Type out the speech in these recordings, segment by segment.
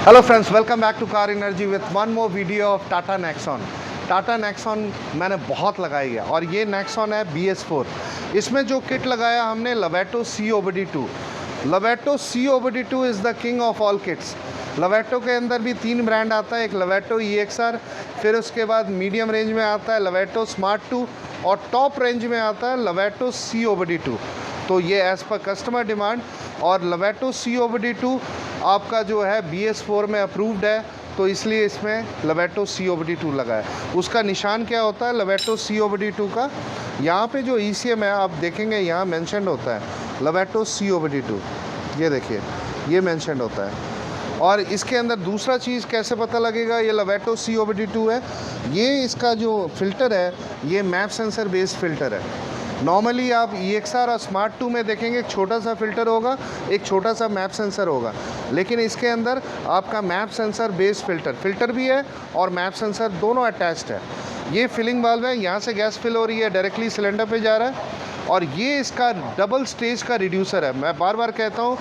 Hello friends, welcome back to car energy with one more video of Tata Nexon. Tata Nexon मैंने बहुत लगाई है और ये नेक्सॉन है BS4। इसमें जो किट लगाया हमने Lovato COBD2। Lovato COBD2 is the king of all kits. Lovato के अंदर भी 3 ब्रांड आता है, एक लवेटो EXR, फिर उसके बाद मीडियम रेंज में आता है लवेटो स्मार्ट 2 और टॉप रेंज में आता है लवेटो COBD2। तो ये एज़ पर कस्टमर डिमांड। और लवेटो COBD2 आपका जो है BS4 में अप्रूव्ड है, तो इसलिए इसमें लवेटो COBD2 लगा है। उसका निशान क्या होता है लवेटो COBD2 का? यहाँ पे जो ECM है आप देखेंगे, यहाँ मेंशन होता है लवेटो COBD2। ये देखिए, ये मेंशन होता है। और इसके अंदर दूसरा चीज़ कैसे पता लगेगा ये लवेटो COBD2 है? ये इसका जो फ़िल्टर है ये मैप सेंसर बेस्ड फ़िल्टर है। नॉर्मली आप EXR और स्मार्ट 2 में देखेंगे एक छोटा सा फ़िल्टर होगा, एक छोटा सा मैप सेंसर होगा, लेकिन इसके अंदर आपका मैप सेंसर बेस्ड फ़िल्टर भी है और मैप सेंसर दोनों अटैच्ड है। ये फिलिंग वाल्व है, यहाँ से गैस फिल हो रही है, डायरेक्टली सिलेंडर पे जा रहा है। और ये इसका डबल स्टेज का रिड्यूसर है। मैं बार बार कहता हूँ,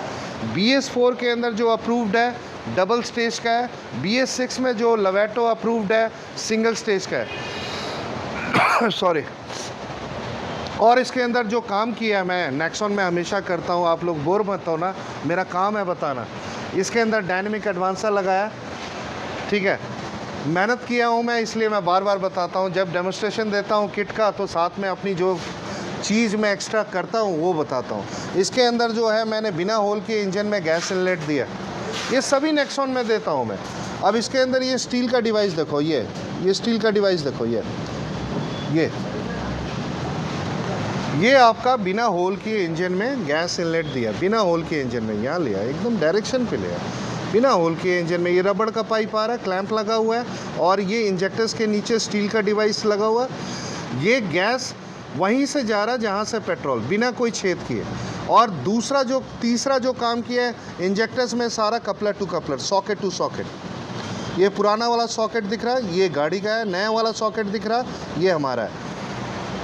BS4 के अंदर जो अप्रूव्ड है डबल स्टेज का है, BS6 में जो लवेटो अप्रूव्ड है सिंगल स्टेज का है। सॉरी। और इसके अंदर जो काम किया है, मैं नेक्सॉन में हमेशा करता हूँ, आप लोग बोर मत हो ना, मेरा काम है बताना। इसके अंदर डायनेमिक एडवांसर लगाया, ठीक है, मेहनत किया हूँ मैं, इसलिए मैं बार बार बताता हूँ। जब डेमोस्ट्रेशन देता हूँ किट का तो साथ में अपनी जो चीज़ मैं एक्स्ट्रा करता हूँ वो बताता हूँ। इसके अंदर जो है मैंने बिना होल के इंजन में गैस इनलेट दिया, ये सभी नेक्सॉन में देता हूँ मैं। अब इसके अंदर ये स्टील का डिवाइस देखो, ये स्टील का डिवाइस देखो, ये आपका बिना होल के इंजन में गैस इनलेट दिया, बिना होल के इंजन में यहाँ लिया, एकदम डायरेक्शन पे लिया, बिना होल के इंजन में। ये रबड़ का पाइप आ रहा है, क्लैंप लगा हुआ है और ये इंजेक्टर्स के नीचे स्टील का डिवाइस लगा हुआ है। ये गैस वहीं से जा रहा है जहाँ से पेट्रोल, बिना कोई छेद किए। और तीसरा जो काम किया है, इंजेक्टर्स में सारा coupler to coupler, socket to socket. ये पुराना वाला सॉकेट दिख रहा है, ये गाड़ी का है। नया वाला सॉकेट दिख रहा है, ये हमारा है।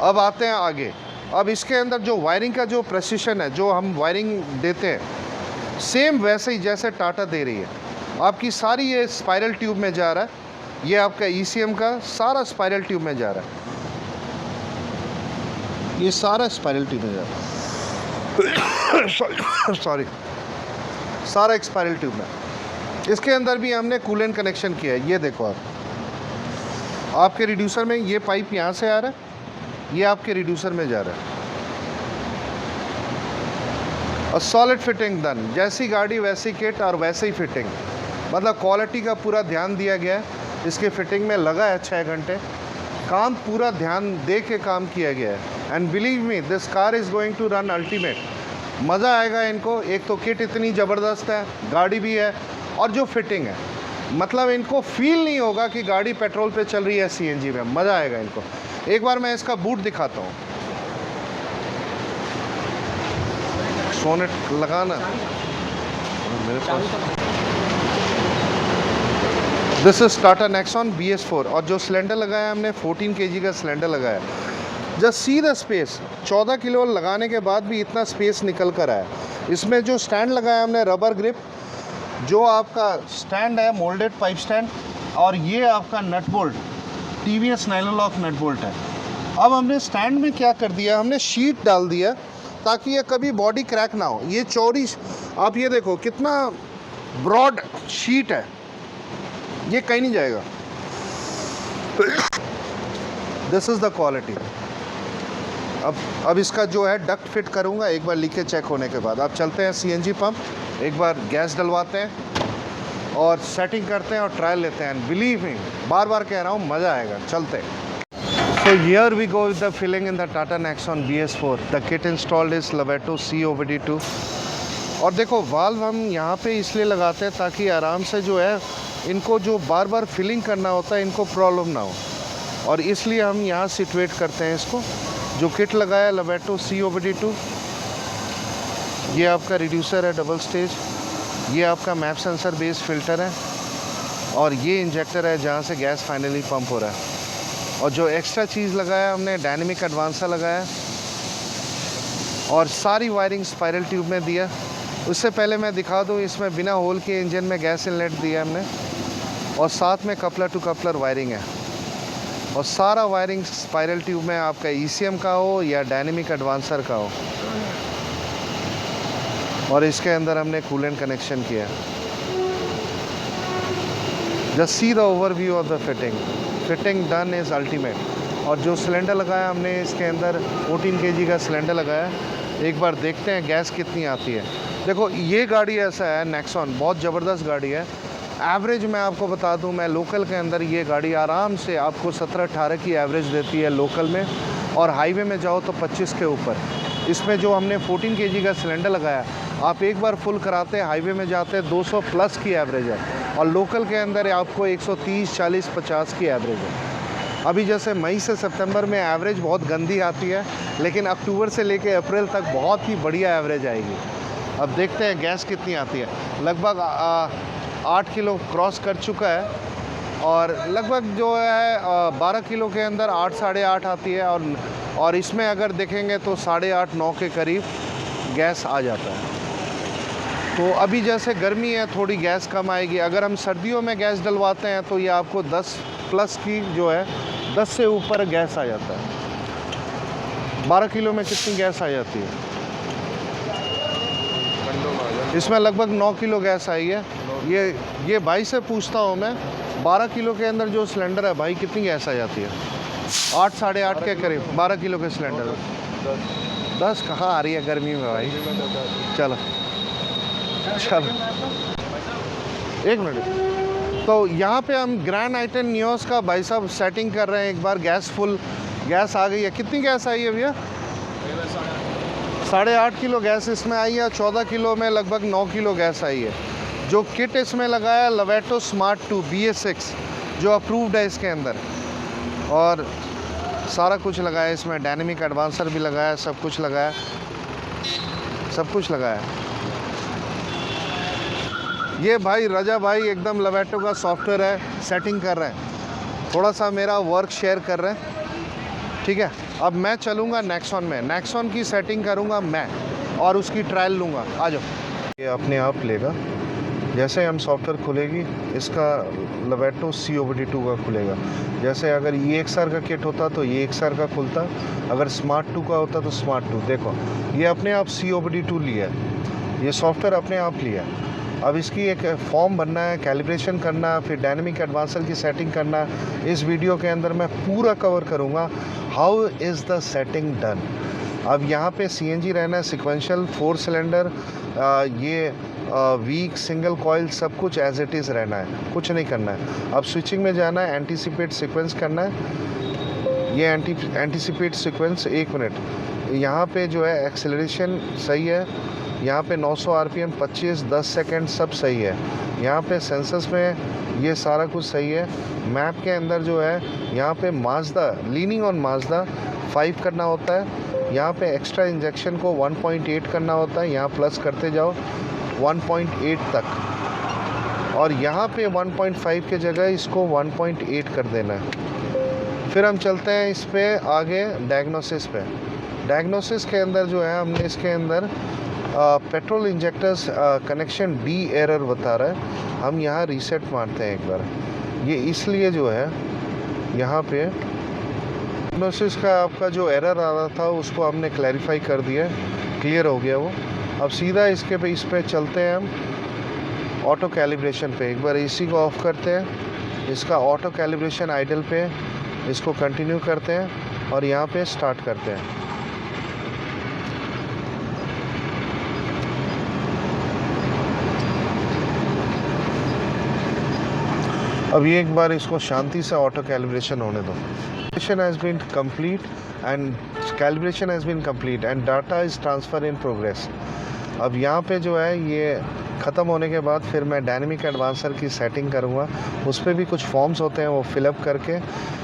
अब आते हैं आगे। अब इसके अंदर जो वायरिंग का जो प्रेसिशन है, जो हम वायरिंग देते हैं, सेम वैसे ही जैसे टाटा दे रही है। आपकी सारी ये स्पाइरल ट्यूब में जा रहा है, ये आपका ECM का सारा स्पाइरल ट्यूब में जा रहा है, ये सारा स्पाइरल ट्यूब में जा रहा है। सॉरी, सारा एक स्पाइरल ट्यूब में। इसके अंदर भी हमने कूलेंट कनेक्शन किया है। ये देखो, आपके रिड्यूसर में ये पाइप यहाँ से आ रहा है, ये आपके रिड्यूसर में जा रहा है। और सॉलिड फिटिंग डन, जैसी गाड़ी वैसी किट और वैसे ही फिटिंग, मतलब क्वालिटी का पूरा ध्यान दिया गया है। इसके फिटिंग में लगा है 6 घंटे, काम पूरा ध्यान दे के काम किया गया है। And believe me, this car is going to run ultimate. मज़ा आएगा इनको। एक तो किट इतनी ज़बरदस्त है, गाड़ी भी है, और जो फिटिंग है, मतलब इनको फील नहीं होगा कि गाड़ी पेट्रोल पे चल रही है, CNG में। मज़ा आएगा इनको। एक बार मैं इसका बूट दिखाता हूँ, सोनेट लगाना मेरे पास। This is Tata Nexon BS4 और जो सिलेंडर लगाया हमने 14 kg का सिलेंडर लगाया। Just see the space, 14 kilo लगाने के बाद भी इतना स्पेस निकल कर आया। इसमें जो स्टैंड लगाया हमने रबर ग्रिप, जो आपका स्टैंड है मोल्डेड पाइप स्टैंड, और ये आपका nut bolt TVS Nylolock nut bolt है। अब हमने स्टैंड में क्या कर दिया, हमने शीट डाल दिया ताकि ये कभी बॉडी क्रैक ना हो। ये चौड़ी, आप ये देखो कितना ब्रॉड शीट है, ये कहीं नहीं जाएगा। This is the quality. अब इसका जो है डक्ट फिट करूँगा एक बार लीकेज चेक होने के बाद। अब चलते हैं CNG पंप, एक बार गैस डलवाते हैं और सेटिंग करते हैं और ट्रायल लेते हैं। बिलीव मी, बार बार कह रहा हूँ, मज़ा आएगा। चलते हैं। So here we go with the filling in the Tata Nexon BS4. The kit installed is लवेटो COBD2। और देखो, वाल्व हम यहाँ पे इसलिए लगाते हैं ताकि आराम से जो है इनको जो बार बार फिलिंग करना होता है, इनको प्रॉब्लम ना हो, और इसलिए हम यहाँ सिचुएट करते हैं इसको। जो किट लगाया लवेटो COBD2, ये आपका रिड्यूसर है डबल स्टेज, ये आपका मैप सेंसर बेस्ड फ़िल्टर है, और ये इंजेक्टर है जहाँ से गैस फाइनली पंप हो रहा है। और जो एक्स्ट्रा चीज़ लगाया हमने डायनेमिक एडवांसर लगाया, और सारी वायरिंग स्पाइरल ट्यूब में दिया। उससे पहले मैं दिखा दूँ, इसमें बिना होल के इंजन में गैस इनलेट दिया है हमने, और साथ में कपलर टू कपलर वायरिंग है, और सारा वायरिंग स्पाइरल ट्यूब में आपका ECM का हो या डायनेमिक एडवांसर का हो। और इसके अंदर हमने कूलेंट कनेक्शन किया है। Just see the overview of the fitting done is ultimate. और जो सिलेंडर लगाया हमने इसके अंदर 14 kg का सिलेंडर लगाया है। एक बार देखते हैं गैस कितनी आती है। देखो ये गाड़ी ऐसा है, नेक्सॉन बहुत ज़बरदस्त गाड़ी है। एवरेज मैं आपको बता दूं, मैं लोकल के अंदर ये गाड़ी आराम से आपको 17-18 की एवरेज देती है लोकल में, और हाईवे में जाओ तो 25 के ऊपर। इसमें जो हमने 14 kg का सिलेंडर लगाया, आप एक बार फुल कराते हैं हाईवे में जाते 200 प्लस की एवरेज है, और लोकल के अंदर आपको 130, 40, 50 की एवरेज है। अभी जैसे मई से सितंबर में एवरेज बहुत गंदी आती है, लेकिन अक्टूबर से लेके अप्रैल तक बहुत ही बढ़िया एवरेज आएगी। अब देखते हैं गैस कितनी आती है। लगभग 8 किलो क्रॉस कर चुका है, और लगभग जो है 12 किलो के अंदर 8, 8.5 आती है, और इसमें अगर देखेंगे तो 8.5, 9 के करीब गैस आ जाता है। तो अभी जैसे गर्मी है थोड़ी गैस कम आएगी। अगर हम सर्दियों में गैस डलवाते हैं तो ये आपको 10 प्लस की जो है 10 से ऊपर गैस आ जाता है। 12 किलो में कितनी गैस आ जाती है? इसमें लगभग 9 किलो गैस आई है। ये भाई से पूछता हूँ मैं, 12 किलो के अंदर जो सिलेंडर है भाई, कितनी गैस आ जाती है? 8, 8.5 के करीब। 12 किलो के सिलेंडर 10 कहाँ आ रही है गर्मी में भाई? चलो एक मिनट। तो यहाँ पे हम ग्रैंड आई-10 नियोस का भाई साहब सेटिंग कर रहे हैं। एक बार गैस फुल गैस आ गई है। कितनी गैस आई है भैया? 8.5 किलो गैस इसमें आई है। 14 किलो में लगभग 9 किलो गैस आई है। जो किट इसमें लगाया लवेटो स्मार्ट 2 BS6 जो अप्रूव्ड है इसके अंदर, और सारा कुछ लगाया इसमें। डायनेमिक एडवांसर भी लगाया, सब कुछ लगाया, सब कुछ लगाया। ये भाई रजा भाई एकदम लवेटो का सॉफ्टवेयर है, सेटिंग कर रहे हैं। थोड़ा सा मेरा वर्क शेयर कर रहे हैं, ठीक है। अब मैं चलूँगा नेक्सॉन में, नेक्सॉन की सेटिंग करूँगा मैं, और उसकी ट्रायल लूँगा। आ जाओ। ये अपने आप लेगा। जैसे हम सॉफ्टवेयर खुलेगी, इसका लवेटो COBD2 का खुलेगा। जैसे अगर EXR का किट होता तो EXR का खुलता, अगर स्मार्ट 2 का होता तो स्मार्ट 2। देखो ये अपने आप COBD2 लिया है, ये सॉफ्टवेयर अपने आप लिया है। अब इसकी एक फॉर्म बनना है, कैलिब्रेशन करना है, फिर डायनेमिक एडवांसर की सेटिंग करना है। इस वीडियो के अंदर मैं पूरा कवर करूँगा how is the setting done. अब यहाँ पे CNG रहना है, सिक्वेंशियल 4 सिलेंडर, ये वीक सिंगल कॉइल, सब कुछ एज इट इज़ रहना है, कुछ नहीं करना है। अब स्विचिंग में जाना है, एंटीसिपेट सीक्वेंस करना है। ये एंटीसिपेट सीक्वेंस, 1 मिनट। यहाँ पे जो है एक्सेलरेशन सही है, यहाँ पे 900 RPM 25 10 सेकंड सब सही है। यहाँ पे सेंसर्स में ये सारा कुछ सही है। मैप के अंदर जो है यहाँ पे माजदा, लीनिंग ऑन माजदा 5 करना होता है। यहाँ पे एक्स्ट्रा इंजेक्शन को 1.8 करना होता है, यहाँ प्लस करते जाओ 1.8 तक, और यहाँ पे 1.5 के जगह इसको 1.8 कर देना है। फिर हम चलते हैं इस पे आगे डायग्नोसिस पे। डायग्नोसिस के अंदर जो है हमने इसके अंदर petrol injectors connection D error बता रहा है। हम यहाँ रीसेट मारते हैं एक बार। ये इसलिए जो है यहाँ पे डायग्नोसिस का आपका जो एरर आ रहा था उसको हमने क्लैरिफाई कर दिया, क्लियर हो गया वो। अब सीधा इस पे चलते हैं हम ऑटो कैलिब्रेशन पे। एक बार AC को ऑफ़ करते हैं, इसका ऑटो कैलिब्रेशन आइडल पे, इसको कंटिन्यू करते हैं और यहाँ पे स्टार्ट करते हैं। अब ये एक बार इसको शांति से ऑटो कैलिब्रेशन होने दो। Calibration has been complete and calibration has been complete and data is transfer in progress. अब यहाँ पे जो है ये ख़त्म होने के बाद फिर मैं डायनेमिक एडवांसर की सेटिंग करूँगा। उस पर भी कुछ फॉर्म्स होते हैं, वो फिलअप करके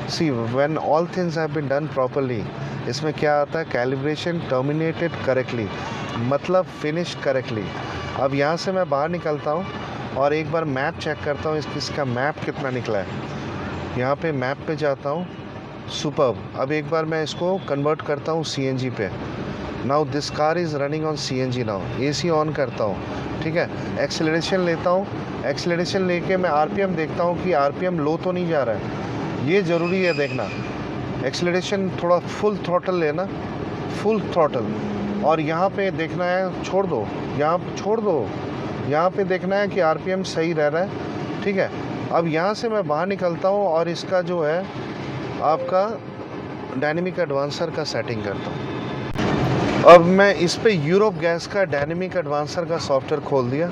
see when all things have been done properly. इसमें क्या आता है, कैलिब्रेशन टर्मिनेटेड करेक्टली, मतलब फिनिश करेक्टली। अब यहाँ से मैं बाहर निकलता हूँ और एक बार मैप चेक करता हूँ इसका मैप कितना निकला है। यहाँ पे मैप पे जाता हूँ, सुपर्ब। अब एक बार मैं इसको कन्वर्ट करता हूँ CNG पे। Now this car is running on CNG now. AC on करता हूँ, ठीक है, एक्सेलरेशन लेता हूँ, एक्सेलरेशन लेके मैं RPM देखता हूँ कि RPM लो तो नहीं जा रहा है, ये ज़रूरी है देखना। एक्सेलरेशन थोड़ा फुल थ्रॉटल लेना, फुल थ्रॉटल, और यहाँ पे देखना है, छोड़ दो, यहाँ छोड़ दो, यहाँ पे देखना है कि RPM सही रह रहा है, ठीक है। अब यहाँ से मैं बाहर निकलता हूँ और इसका जो है आपका डायनेमिक एडवांसर का सेटिंग करता हूँ। अब मैं इस पे यूरोप गैस का डायनेमिक एडवांसर का सॉफ्टवेयर खोल दिया।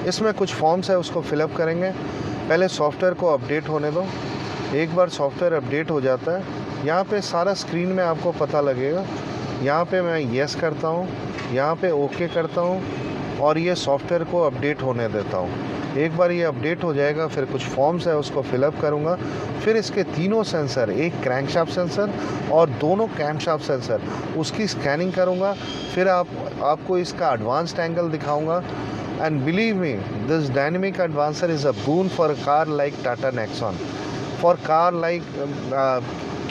इसमें कुछ फॉर्म्स है, उसको फिलअप करेंगे। पहले सॉफ्टवेयर को अपडेट होने दो। एक बार सॉफ्टवेयर अपडेट हो जाता है, यहाँ पे सारा स्क्रीन में आपको पता लगेगा। यहाँ पे मैं येस करता हूँ, यहाँ पे ओके करता हूँ और ये सॉफ्टवेयर को अपडेट होने देता हूँ। एक बार ये अपडेट हो जाएगा, फिर कुछ फॉर्म्स है उसको फिलअप करूँगा। फिर इसके तीनों सेंसर, एक क्रैंकशाफ्ट सेंसर और दोनों कैमशाफ्ट सेंसर, उसकी स्कैनिंग करूँगा। फिर आपको इसका एडवांस्ड एंगल दिखाऊँगा। And believe me, this dynamic advancer is a boon for a car like Tata Nexon, for car like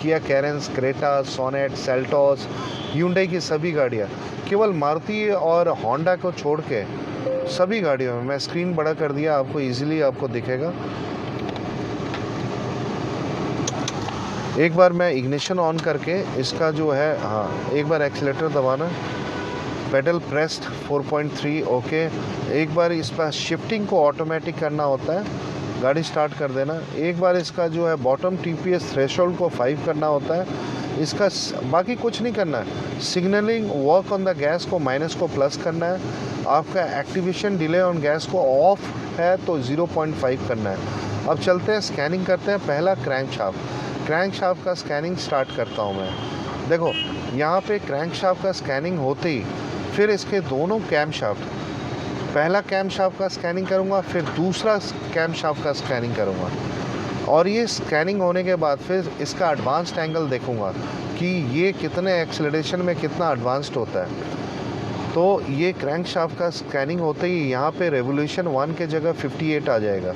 Kia Carens, Creta, Sonet, Seltos, hyundai की सभी गाड़ियाँ। केवल मारुति और होंडा को छोड़ के सभी गाड़ियों में, मैं स्क्रीन बड़ा कर दिया, आपको इजीली आपको दिखेगा। एक बार मैं इग्निशन ऑन करके इसका जो है, हाँ, एक बार एक्सीलेटर दबाना, पेडल प्रेस्ड 4.3, ओके। एक बार इस पर शिफ्टिंग को ऑटोमेटिक करना होता है, गाड़ी स्टार्ट कर देना। एक बार इसका जो है बॉटम TPS थ्रेशोल्ड को 5 करना होता है। इसका बाकी कुछ नहीं करना है। Signalling work on the gas को माइनस को प्लस करना है। आपका एक्टिवेशन डिले ऑन गैस को ऑफ है तो 0.5 करना है। अब चलते हैं, स्कैनिंग करते हैं। पहला क्रैंकशाफ्ट का स्कैनिंग स्टार्ट करता हूँ मैं। देखो यहाँ पे क्रैंकशाफ्ट का स्कैनिंग होते ही फिर इसके दोनों कैमशाफ्ट, पहला कैमशाफ्ट का स्कैनिंग करूँगा, फिर दूसरा कैमशाफ्ट का स्कैनिंग करूँगा। और ये स्कैनिंग होने के बाद फिर इसका एडवांस्ड एंगल देखूँगा कि ये कितने एक्सेलरेशन में कितना एडवांस्ड होता है। तो ये क्रैंकशाफ्ट का स्कैनिंग होते ही यहाँ पे रेवोल्यूशन 1 के जगह 58 आ जाएगा,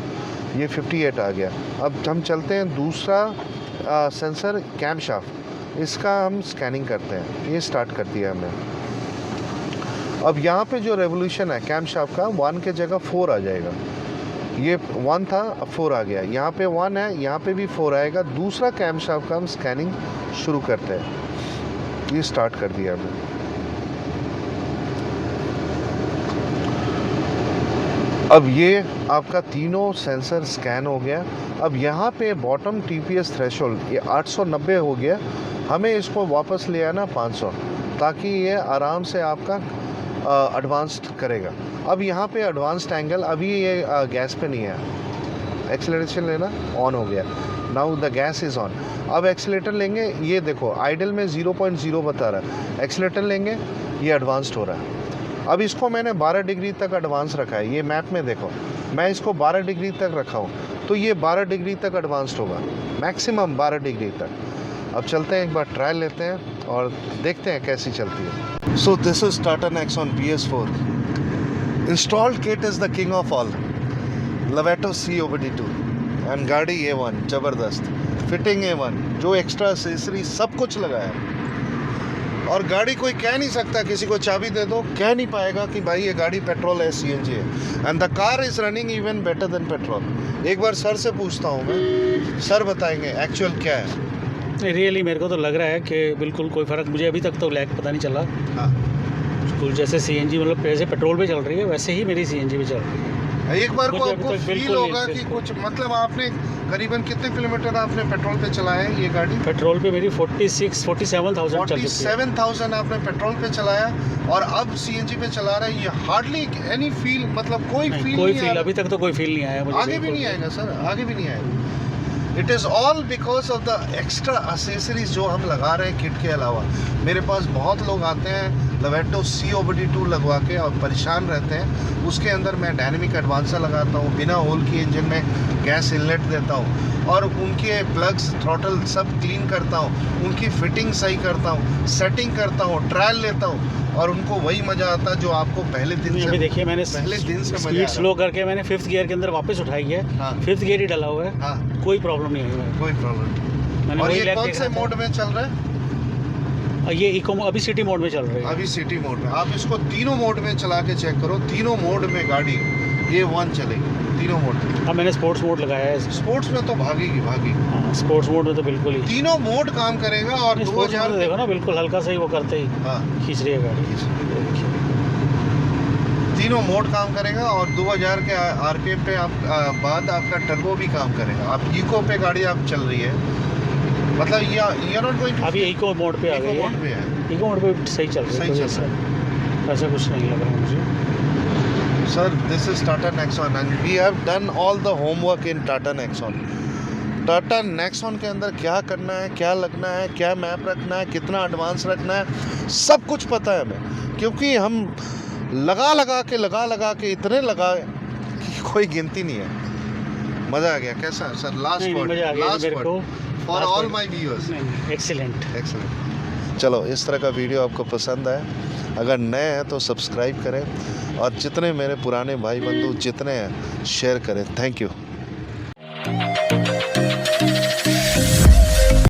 ये 58 आ गया। अब हम चलते हैं दूसरा सेंसर कैमशाफ्ट, इसका हम स्कैनिंग करते हैं। ये स्टार्ट कर दिया हमने। अब यहाँ पे जो रेवोल्यूशन है कैमशाफ्ट का 1 के जगह 4 आ जाएगा। ये 1 था, अब 4 आ गया। यहाँ पे 1 है, यहाँ पे भी 4 आएगा। दूसरा कैमशाफ्ट का हम स्कैनिंग शुरू करते हैं। ये स्टार्ट कर दिया हमने। अब ये आपका तीनों सेंसर स्कैन हो गया। अब यहाँ पे बॉटम TPS थ्रेशोल्ड ये 890 हो गया। हमें इसको वापस ले आना 500, ताकि ये आराम से आपका एडवांस्ड करेगा। अब यहाँ पे एडवांस्ड एंगल, अभी ये गैस पे नहीं है। एक्सेलरेशन लेना ऑन हो गया। Now the gas is on. अब एक्सेलेटर लेंगे, ये देखो आइडल में 0.0 बता रहा है। एक्सेलेटर लेंगे, ये एडवांस्ड हो रहा है। अब इसको मैंने 12 डिग्री तक एडवांस रखा है। ये मैप में देखो, मैं इसको 12 डिग्री तक रखा हूँ, तो ये 12 डिग्री तक एडवांस्ड होगा, मैक्सिमम 12 डिग्री तक। अब चलते हैं, एक बार ट्रायल लेते हैं और देखते हैं कैसी चलती है। So this is Tata Nexon BS4। Installed kit is the king of all, Lovato COBD2 and गाड़ी A1 ज़बरदस्त, फिटिंग A1, जो एक्स्ट्रा एक्सेसरी सब कुछ लगाया है। और गाड़ी कोई कह नहीं सकता, किसी को चाबी दे दो कह नहीं पाएगा कि भाई ये गाड़ी पेट्रोल है, CNG है। And the car is running even better than petrol. एक बार सर से पूछता हूँ मैं, सर बताएंगे एक्चुअल क्या है। रियली मेरे को तो लग रहा है कि बिल्कुल कोई फ़र्क मुझे अभी तक तो लैग पता नहीं चला। हाँ, बिल्कुल जैसे CNG मतलब जैसे पेट्रोल पे चल रही है वैसे ही मेरी CNG पे चल रही है। एक बार को मुझे आपको अभी तक फील बिल्कुल होगा नहीं, कि कुछ मतलब आपने करीबन कितने किलोमीटर आपने पेट्रोल पे चलाया है ये गाड़ी? पेट्रोल पे मेरी 47,000 चल चुकी है। 47,000 आपने पेट्रोल पे चलाया और अब CNG पे चला रहा है। ये हार्डली एनी फील, मतलब कोई फील अभी तक तो कोई फील नहीं आया मुझे। आगे भी नहीं आएगा सर, आगे भी नहीं आएगा। It is all because of the extra accessories जो हम लगा रहे हैं किट के अलावा। मेरे पास बहुत लोग आते हैं लवेटो COBD2 लगवा के और परेशान रहते हैं। उसके अंदर मैं डायनेमिक एडवांसर लगाता हूँ, बिना होल की इंजन में गैस इनलेट देता हूँ और उनके प्लग्स थ्रॉटल सब क्लीन करता हूँ, उनकी फिटिंग सही करता हूँ, सेटिंग करता हूँ, ट्रायल लेता हूँ और उनको वही मज़ा आता है जो आपको पहले दिन से। अभी देखिए मैंने पहले दिन से स्पीड स्लो करके मैंने 5th गियर के अंदर वापस उठाई है। हाँ। 5th गियर ही डाला हुआ है। हाँ, कोई प्रॉब्लम नहीं है। कोई प्रॉब्लम। मैंने और वही ये लैग कौन देखा से था। मोड में चल रहा है? और ये इको अभी सिटी मोड में चल रही है। अभी सिटी मोड में। आप इसको तीनों मोड में चला के चेक करो, तीनों मोड में गाड़ी A1 चलेगी, तीनों मोड में। अब मैंने स्पोर्ट्स मोड लगाया है। स्पोर्ट्स में तो भागेगी। हाँ, स्पोर्ट्स मोड में तो बिल्कुल ही तीनों मोड काम करेगा। और स्पोर्ट्स 2000 मोड देखो ना, बिल्कुल हल्का सा ही वो करते ही हाँ, खींच रही है गाड़ी। तीनों मोड काम करेगा। और 2000 के आरपीएम पे आप बाद आपका टर्बो भी काम करेगा। आप इको पे गाड़ी आप चल रही है, मतलब ये नॉट गोइंग। अभी इको मोड पे आ गई मोड पे है। है। इको मोड पे सही चल रही है, सही कोई चल ऐसा ऐसा कुछ नहीं लग रहा मुझे। Sir, this is Tata Nexon and we have done all the homework in Tata Nexon. Tata Nexon के अंदर क्या करना है, क्या लगना है, क्या मैप रखना है, कितना एडवांस रखना है, सब कुछ पता है हमें। क्योंकि हम लगा के इतने लगाए कि कोई गिनती नहीं है। मज़ा आ गया। कैसा सर? लास्ट नहीं, वर्ड, मज़ा आ गया लास्ट मेरे को। Word for all my viewers. Excellent. Excellent. चलो, इस तरह का वीडियो आपको पसंद आए, अगर नए हैं तो सब्सक्राइब करें, और जितने मेरे पुराने भाई बंधु जितने हैं शेयर करें। Thank you.